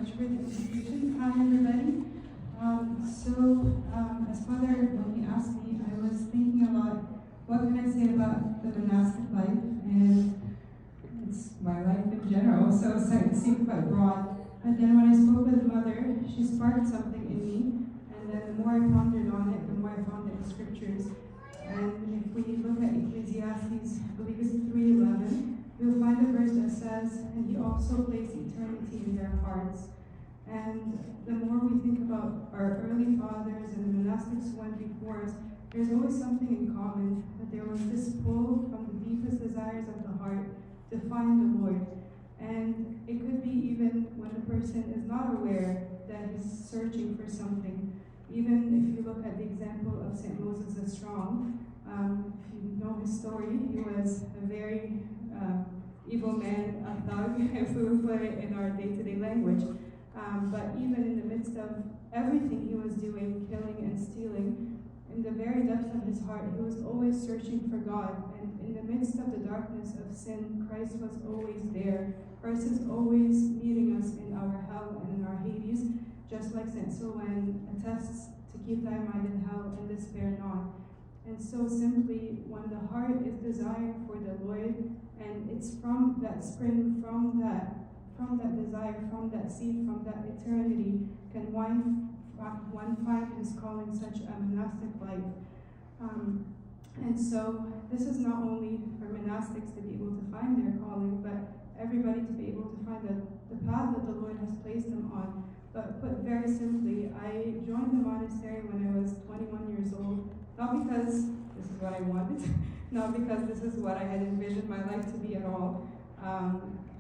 much for the invitation. Hi, everybody. As Father, when he asked me, I was thinking about what can I say about the monastic life, and it's my life in general, so it seemed quite broad. But then when I spoke with Mother, she sparked something in me, and then the more I pondered on it, the more I found it in scriptures. And if we look at Ecclesiastes, I believe it's 3:11, we'll find a verse that says, "And he also placed eternity in their hearts." And the more we think about our early fathers and the monastics who went before us, there's always something in common, that there was this pull from the deepest desires of the heart to find the Lord. And it could be even when the person is not aware that he's searching for something. Even if you look at the example of St. Moses the Strong, if you know his story, he was a very evil man, a thug, if we would put it in our day-to-day language. But even in the midst of everything he was doing, killing and stealing, in the very depths of his heart, he was always searching for God. And in the midst of the darkness of sin, Christ was always there. Christ is always meeting us in our hell and in our Hades, just like St. Silouan attests to keep thy mind in hell and despair not. And so simply, when the heart is desiring for the Lord, and it's from that spring, from that desire, from that seed, from that eternity, can one find his calling such a monastic life. And so this is not only for monastics to be able to find their calling, but everybody to be able to find the path that the Lord has placed them on. But put very simply, I joined the monastery when I was 21 years old, not because this is what I wanted, not because this is what I had envisioned my life to be at all,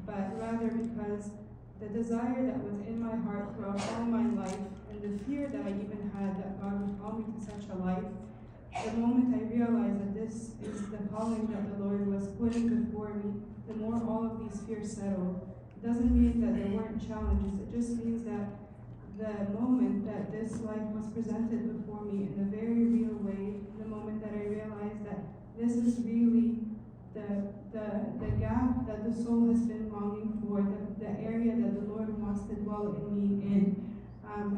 but rather because the desire that was in my heart throughout all my life, and the fear that I even had that God would call me to such a life, the moment I realized that this is the calling that the Lord was putting before me, the more all of these fears settled. It doesn't mean that there weren't challenges, it just means that the moment that this life was presented before me in a very real way, the moment that I realized that this is really the gap that the soul has been longing for, the area that the Lord wants to dwell in me in, and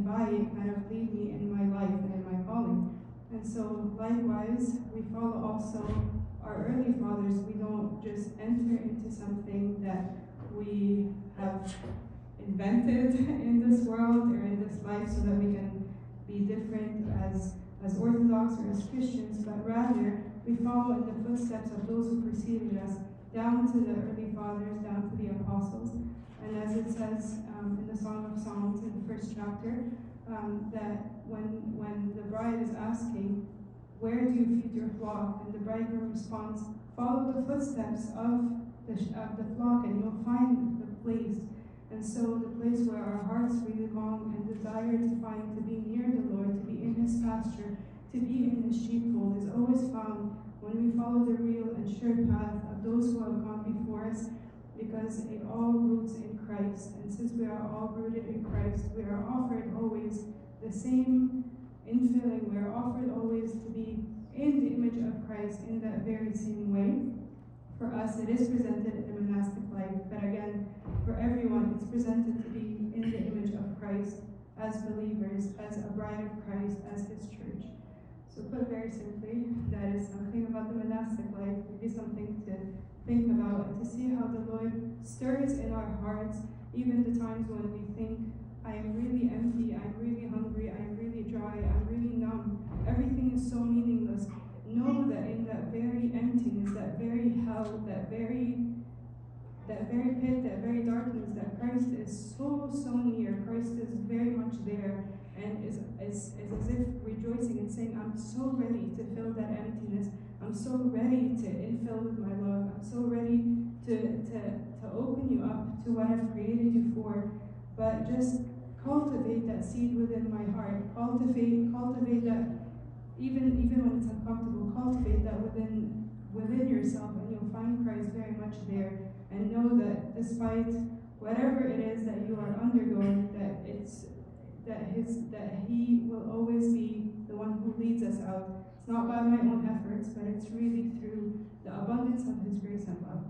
by it kind of lead me in my life and in my calling. And so likewise, we follow also our early fathers. We don't just enter into something that we have invented in this world or in this life so that we can be different as Orthodox or as Christians, but rather we follow in the footsteps of those who preceded us, down to the early fathers, down to the apostles. And as it says in the Song of Songs in the first chapter, that when the bride is asking, "Where do you feed your flock?" and the bridegroom responds, "Follow the footsteps of the flock and you'll find the place." And so the place where our hearts really long and desire to find, to be near the Lord, to be in his pasture, to be in his sheepfold, is always found when we follow the real and sure path of those who have gone before us, because it all roots in Christ. And since we are all rooted in Christ, we are offered always the same infilling. We are offered always to be in the image of Christ in that very same way. For us, it is presented in the monastic life, but again, for everyone, it's presented to be in the image of Christ as believers, as a bride of Christ, as his church. So put very simply, that is something about the monastic life, maybe something to think about and to see how the Lord stirs in our hearts, even the times when we think, I am really empty, I'm really hungry, I'm really dry, I'm really numb, everything is so meaningless. Know that in that very emptiness, that very hell, that very pit, that very darkness, that Christ is so near. Christ is very much there and is as if rejoicing and saying, I'm so ready to fill that emptiness. I'm so ready to infill with my love. I'm so ready to open you up to what I've created you for. But just cultivate that seed within my heart. Cultivate that. Even when it's uncomfortable, cultivate that within yourself, and you'll find Christ very much there. And know that despite whatever it is that you are undergoing, that He will always be the one who leads us out. It's not by my own efforts, but it's really through the abundance of His grace and love.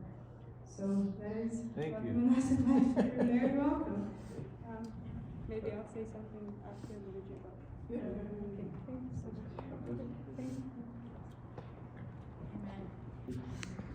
So that is Thank what you. monastic life. You're very welcome. Maybe I'll say something after the